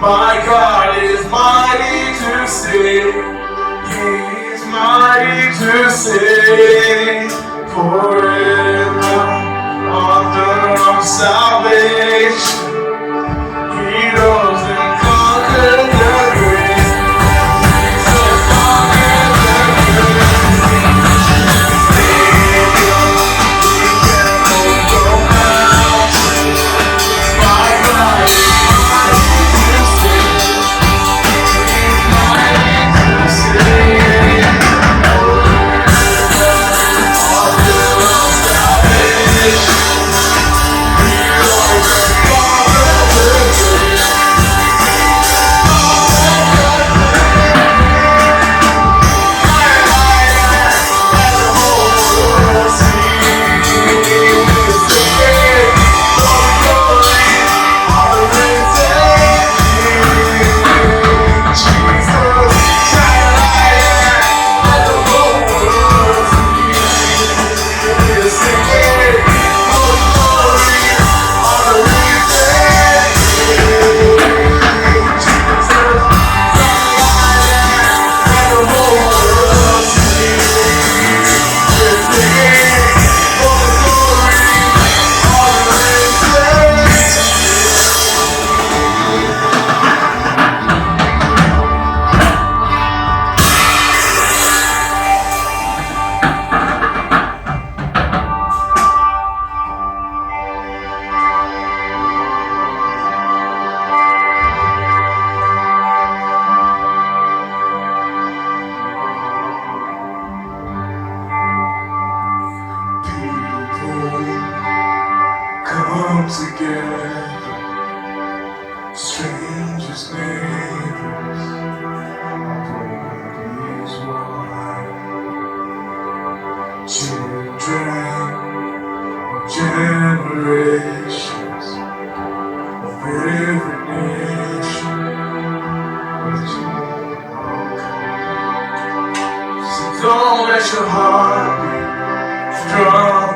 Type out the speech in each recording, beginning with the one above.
My God is mighty to save. He's mighty to save. Forever, author of salvation. He rose and conquered the grave. Jesus conquered the grave. Savior, he can overcome mountains. My God is mighty to save. He's mighty to save. Author of salvation. He rose and conquered the grave. Come together, strangers, neighbors, our blood is one. Children of generations, of every nation, with you all come. So don't let your heart be strong.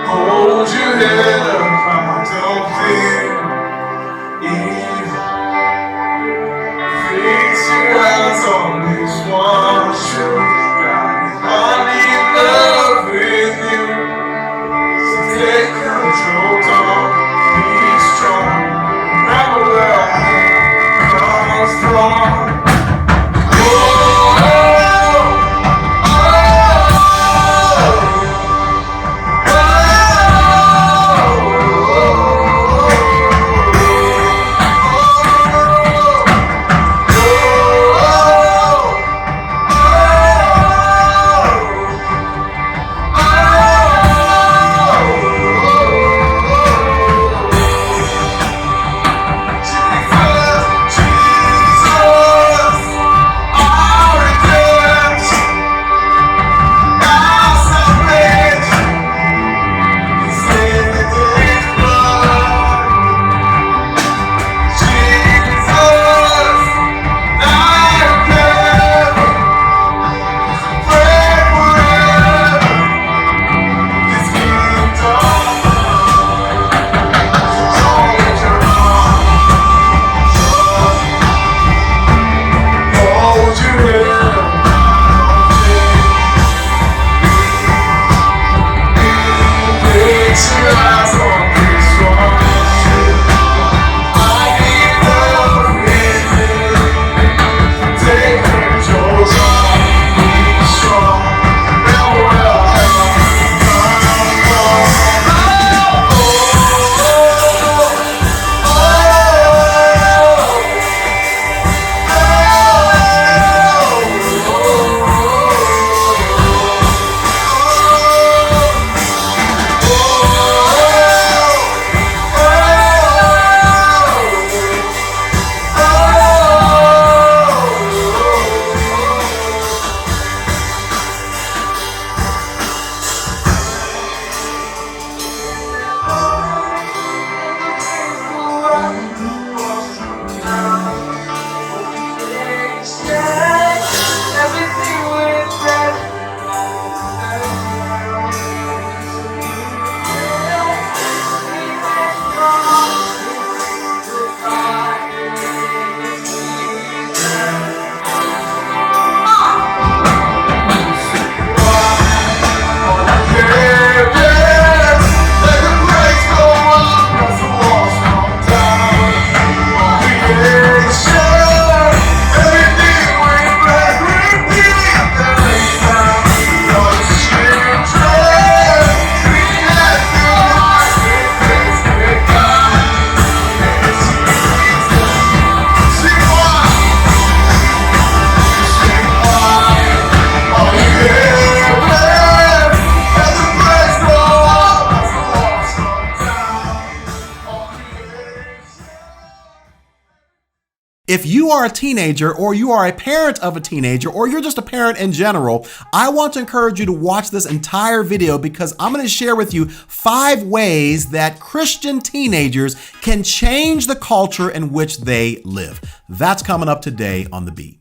Hold your head up high, don't fear evil. Fix your eyes on this one truth. God is only in love with you. So take control, don't be strong. Remember where our help comes from. If you are a teenager, or you are a parent of a teenager, or you're just a parent in general, I want to encourage you to watch this entire video, because I'm going to share with you 5 ways that Christian teenagers can change the culture in which they live. That's coming up today on The Beat.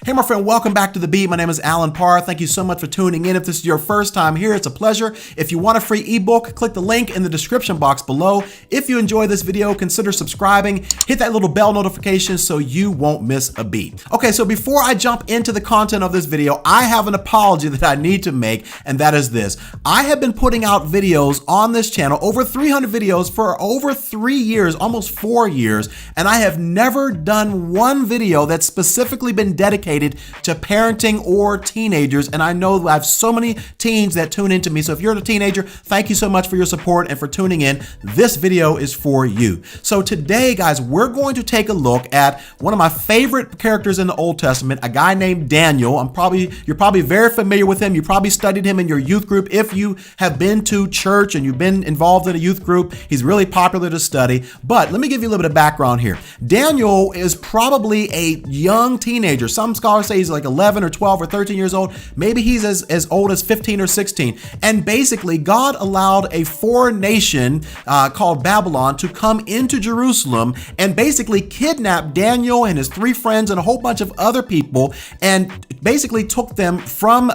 Hey, my friend, welcome back to The Beat. My name is Alan Parr. Thank you so much for tuning in. If this is your first time here, it's a pleasure. If you want a free ebook, click the link in the description box below. If you enjoy this video, consider subscribing. Hit that little bell notification so you won't miss a beat. Okay, so before I jump into the content of this video, I have an apology that I need to make, and that is this. I have been putting out videos on this channel, over 300 videos for over 3 years, almost 4 years, and I have never done one video that's specifically been dedicated to parenting or teenagers. And I know I have so many teens that tune into me. So if you're a teenager, thank you so much for your support and for tuning in. This video is for you. So today, guys, we're going to take a look at one of my favorite characters in the Old Testament, a guy named Daniel. You're probably very familiar with him. You probably studied him in your youth group. If you have been to church and you've been involved in a youth group, he's really popular to study. But let me give you a little bit of background here. Daniel is probably a young teenager. Some scholars say he's like 11 or 12 or 13 years old. Maybe he's as old as 15 or 16. And basically, God allowed a foreign nation called Babylon to come into Jerusalem and basically kidnap Daniel and his 3 friends and a whole bunch of other people, and basically took them from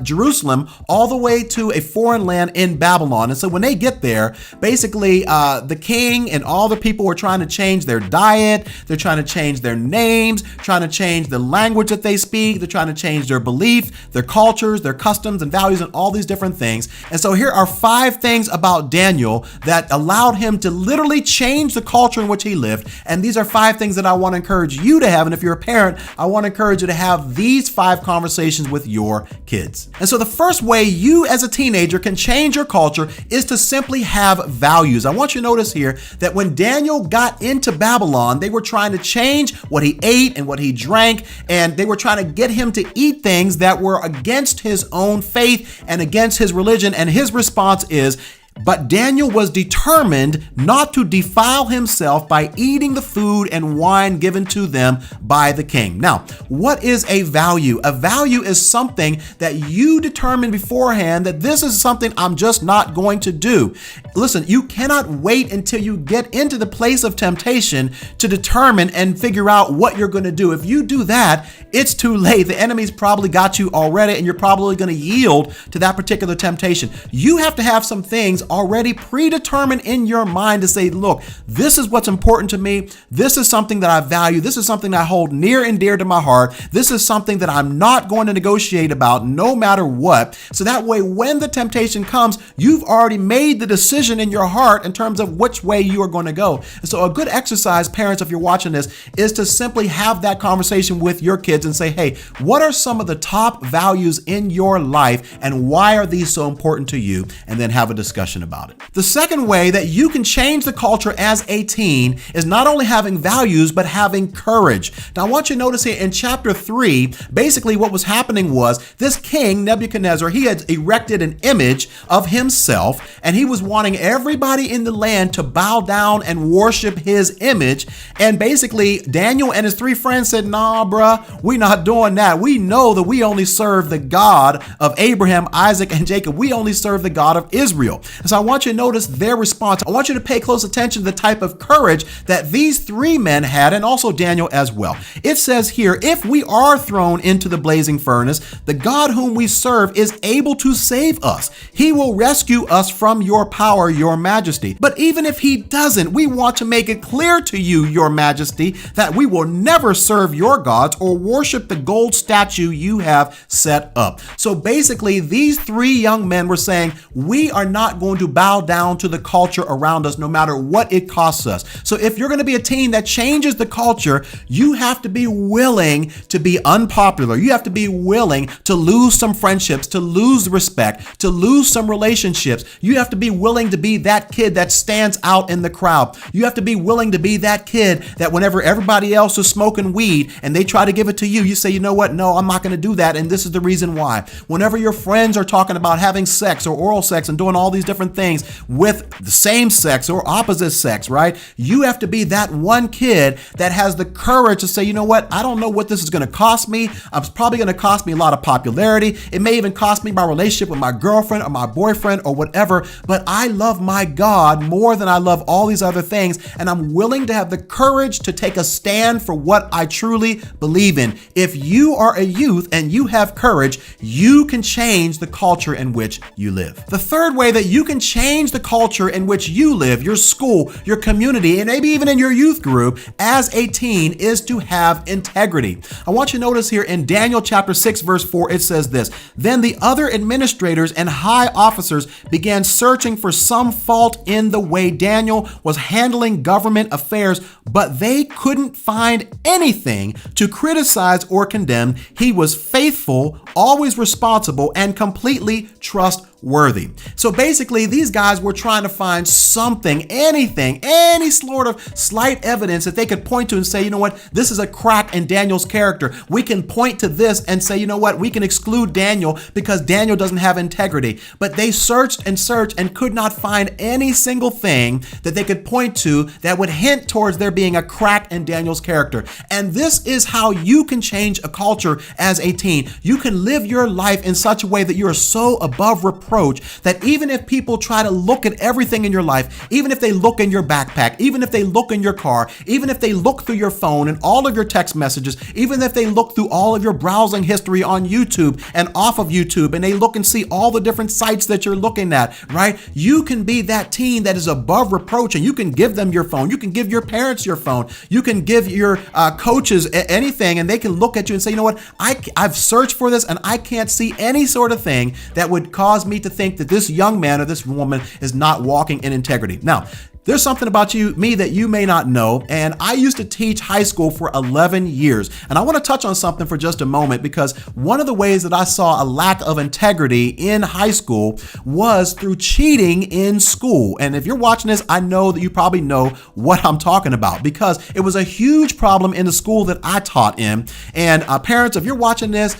Jerusalem all the way to a foreign land in Babylon. And so when they get there, basically the king and all the people were trying to change their diet. They're trying to change their names, trying to change the language that they speak. They're trying to change their beliefs, their cultures, their customs and values, and all these different things. And so here are 5 things about Daniel that allowed him to literally change the culture in which he lived. And these are 5 things that I want to encourage you to have. And if you're a parent, I want to encourage you to have these 5 conversations with your kids. And so the first way you as a teenager can change your culture is to simply have values. I want you to notice here that when Daniel got into Babylon, they were trying to change what he ate and what he drank, and they were trying to get him to eat things that were against his own faith and against his religion. And his response is, but Daniel was determined not to defile himself by eating the food and wine given to them by the king. Now, what is a value? A value is something that you determine beforehand that this is something I'm just not going to do. Listen, you cannot wait until you get into the place of temptation to determine and figure out what you're going to do. If you do that, it's too late. The enemy's probably got you already, and you're probably going to yield to that particular temptation. You have to have some things already predetermined in your mind to say, look, this is what's important to me. This is something that I value. This is something that I hold near and dear to my heart. This is something that I'm not going to negotiate about no matter what. So that way, when the temptation comes, you've already made the decision in your heart in terms of which way you are going to go. And so a good exercise, parents, if you're watching this, is to simply have that conversation with your kids and say, hey, what are some of the top values in your life and why are these so important to you? And then have a discussion about it. The second way that you can change the culture as a teen is not only having values, but having courage. Now, I want you to notice here in chapter 3, basically what was happening was this king, Nebuchadnezzar, he had erected an image of himself, and he was wanting everybody in the land to bow down and worship his image. And basically, Daniel and his 3 friends said, nah, bruh, we're not doing that. We know that we only serve the God of Abraham, Isaac, and Jacob. We only serve the God of Israel. And so I want you to notice their response. I want you to pay close attention to the type of courage that these 3 men had, and also Daniel as well. It says here, if we are thrown into the blazing furnace, the God whom we serve is able to save us. He will rescue us from your power, your majesty. But even if he doesn't, we want to make it clear to you, your majesty, that we will never serve your gods or worship the gold statue you have set up. So basically, these 3 young men were saying, we are not going to bow down to the culture around us no matter what it costs us. So if you're going to be a teen that changes the culture, you have to be willing to be unpopular. You have to be willing to lose some friendships, to lose respect, to lose some relationships. You have to be willing to be that kid that stands out in the crowd. You have to be willing to be that kid that whenever everybody else is smoking weed and they try to give it to you, you say, you know what? No, I'm not going to do that. And this is the reason why. Whenever your friends are talking about having sex or oral sex and doing all these different different things with the same sex or opposite sex, right? You have to be that one kid that has the courage to say, you know what? I don't know what this is going to cost me. It's probably going to cost me a lot of popularity. It may even cost me my relationship with my girlfriend or my boyfriend or whatever, but I love my God more than I love all these other things. And I'm willing to have the courage to take a stand for what I truly believe in. If you are a youth and you have courage, you can change the culture in which you live. The third way that you can change the culture in which you live, your school, your community, and maybe even in your youth group as a teen is to have integrity. I want you to notice here in Daniel chapter 6, verse 4, it says this: "Then the other administrators and high officers began searching for some fault in the way Daniel was handling government affairs, but they couldn't find anything to criticize or condemn. He was faithful, always responsible, and completely trustworthy." So basically, these guys were trying to find something, anything, any sort of slight evidence that they could point to and say, you know what, this is a crack in Daniel's character. We can point to this and say, you know what, we can exclude Daniel because Daniel doesn't have integrity. But they searched and searched and could not find any single thing that they could point to that would hint towards there being a crack in Daniel's character. And this is how you can change a culture as a teen. You can live your life in such a way that you are so above reproach that even if people try to look at everything in your life, even if they look in your backpack, even if they look in your car, even if they look through your phone and all of your text messages, even if they look through all of your browsing history on YouTube and off of YouTube, and they look and see all the different sites that you're looking at, right? You can be that teen that is above reproach, and you can give them your phone. You can give your parents your phone. You can give your coaches anything, and they can look at you and say, you know what? I've searched for this, and I can't see any sort of thing that would cause me to think that this young man or this woman is not walking in integrity. Now, there's something about me that you may not know, and I used to teach high school for 11 years. And I want to touch on something for just a moment, because one of the ways that I saw a lack of integrity in high school was through cheating in school. And if you're watching this, I know that you probably know what I'm talking about, because it was a huge problem in the school that I taught in. And parents, if you're watching this,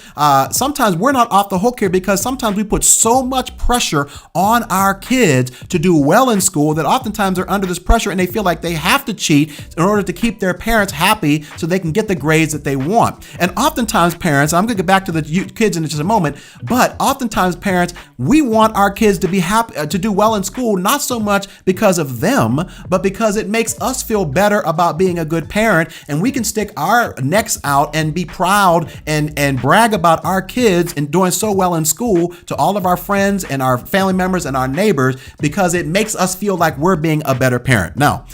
sometimes we're not off the hook here, because sometimes we put so much pressure on our kids to do well in school that oftentimes they're under this pressure and they feel like they have to cheat in order to keep their parents happy so they can get the grades that they want. And oftentimes parents, I'm going to get back to the kids in just a moment, but oftentimes parents, we want our kids to be happy, to do well in school, not so much because of them, but because it makes us feel better about being a good parent, and we can stick our necks out and be proud and brag about our kids and doing so well in school to all of our friends and our family members and our neighbors, because it makes us feel like we're being a better parent. Now,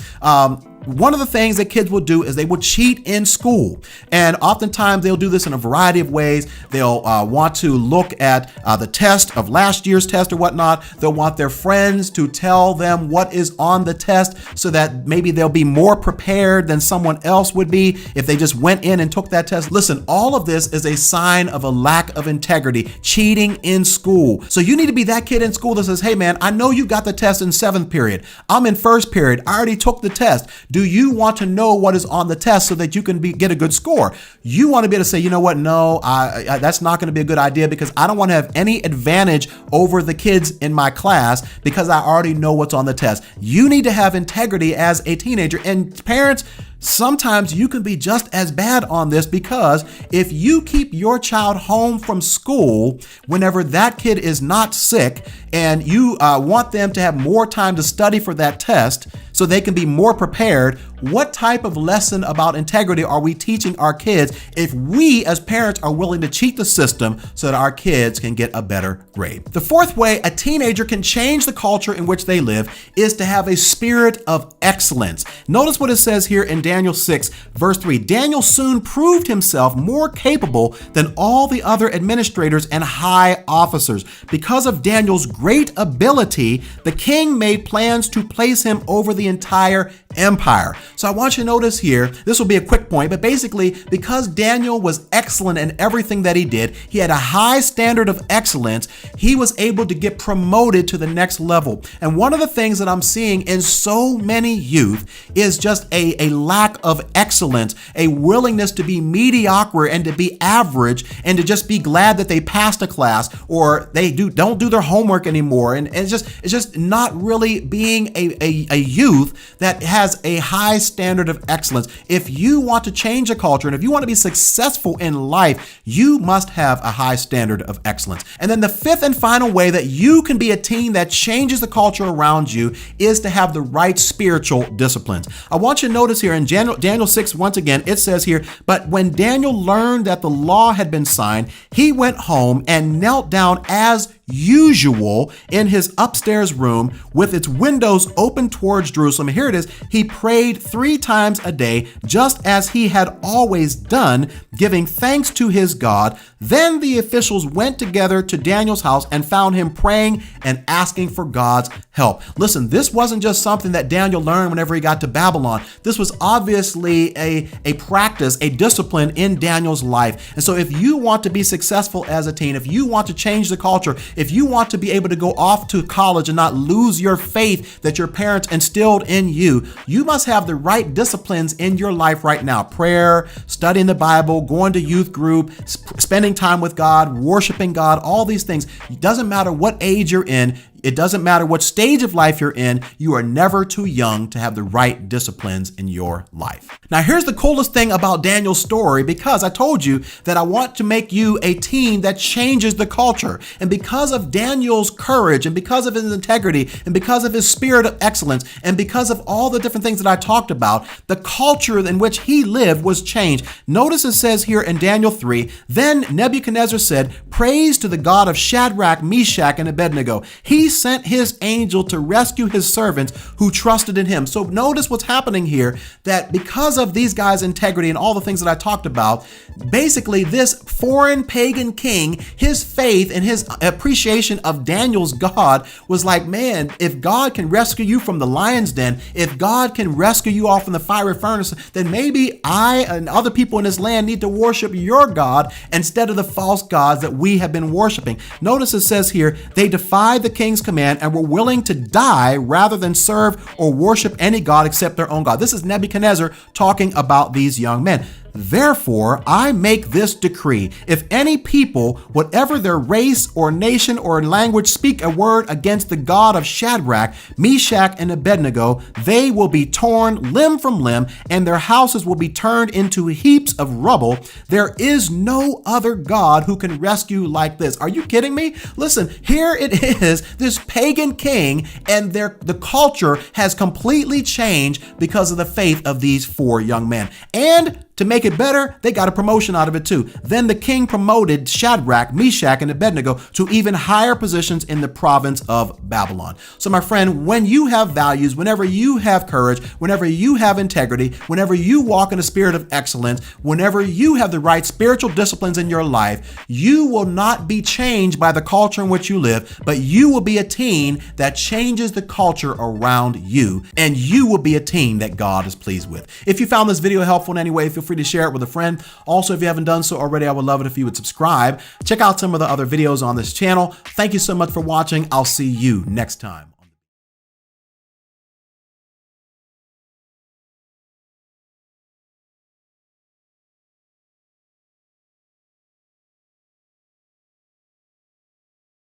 one of the things that kids will do is they will cheat in school. And oftentimes they'll do this in a variety of ways. They'll want to look at the test of last year's test or whatnot. They'll want their friends to tell them what is on the test so that maybe they'll be more prepared than someone else would be if they just went in and took that test. Listen, all of this is a sign of a lack of integrity, cheating in school. So you need to be that kid in school that says, hey man, I know you got the test in 7th period. I'm in 1st period. I already took the test. Do you want to know what is on the test so that you can get a good score? You want to be able to say, you know what? No, that's not going to be a good idea, because I don't want to have any advantage over the kids in my class because I already know what's on the test. You need to have integrity as a teenager. And parents, sometimes you can be just as bad on this, because if you keep your child home from school whenever that kid is not sick, and you want them to have more time to study for that test so they can be more prepared, what type of lesson about integrity are we teaching our kids if we as parents are willing to cheat the system so that our kids can get a better grade? The fourth way a teenager can change the culture in which they live is to have a spirit of excellence. Notice what it says here in Daniel 6, verse 3. Daniel soon proved himself more capable than all the other administrators and high officers. Because of Daniel's great ability, the king made plans to place him over the entire empire. So I want you to notice here, this will be a quick point, but basically because Daniel was excellent in everything that he did, he had a high standard of excellence, he was able to get promoted to the next level. And one of the things that I'm seeing in so many youth is just a lack of excellence, a willingness to be mediocre and to be average and to just be glad that they passed a class or they don't do their homework anymore. And it's just not really being a youth that has a high standard of excellence. If you want to change a culture and if you want to be successful in life, you must have a high standard of excellence. And then the fifth and final way that you can be a team that changes the culture around you is to have the right spiritual disciplines. I want you to notice here in Daniel 6, once again, it says here, but when Daniel learned that the law had been signed, he went home and knelt down as usual in his upstairs room with its windows open towards Jerusalem. And here it is. He prayed 3 times a day, just as he had always done, giving thanks to his God. Then the officials went together to Daniel's house and found him praying and asking for God's help. Listen, this wasn't just something that Daniel learned whenever he got to Babylon. This was obviously a practice, a discipline in Daniel's life. And so if you want to be successful as a teen, if you want to change the culture, if you want to be able to go off to college and not lose your faith that your parents instilled in you, you must have the right disciplines in your life right now. Prayer, studying the Bible, going to youth group, spending time with God, worshiping God, all these things. It doesn't matter what age you're in. It doesn't matter what stage of life you're in, you are never too young to have the right disciplines in your life. Now, here's the coolest thing about Daniel's story, because I told you that I want to make you a team that changes the culture. And because of Daniel's courage and because of his integrity and because of his spirit of excellence and because of all the different things that I talked about, the culture in which he lived was changed. Notice it says here in Daniel 3, then Nebuchadnezzar said, "Praise to the God of Shadrach, Meshach, and Abednego. He sent his angel to rescue his servants who trusted in him." So notice what's happening here, that because of these guys' integrity and all the things that I talked about, basically this foreign pagan king, his faith and his appreciation of Daniel's God was like, man, if God can rescue you from the lion's den, if God can rescue you off from the fiery furnace, then maybe I and other people in this land need to worship your God instead of the false gods that we have been worshiping. Notice it says here, they defied the king's command and were willing to die rather than serve or worship any god except their own God. This is Nebuchadnezzar talking about these young men. Therefore, I make this decree. If any people, whatever their race or nation or language, speak a word against the God of Shadrach, Meshach, and Abednego, they will be torn limb from limb, and their houses will be turned into heaps of rubble. There is no other God who can rescue like this. Are you kidding me? Listen, here it is, this pagan king, and the culture has completely changed because of the faith of these 4 young men. And to make it better, they got a promotion out of it too. Then the king promoted Shadrach, Meshach, and Abednego to even higher positions in the province of Babylon. So my friend, when you have values, whenever you have courage, whenever you have integrity, whenever you walk in a spirit of excellence, whenever you have the right spiritual disciplines in your life, you will not be changed by the culture in which you live, but you will be a teen that changes the culture around you, and you will be a teen that God is pleased with. If you found this video helpful in any way, feel free to share it with a friend. Also, if you haven't done so already, I would love it if you would subscribe. Check out some of the other videos on this channel. Thank you so much for watching. I'll see you next time.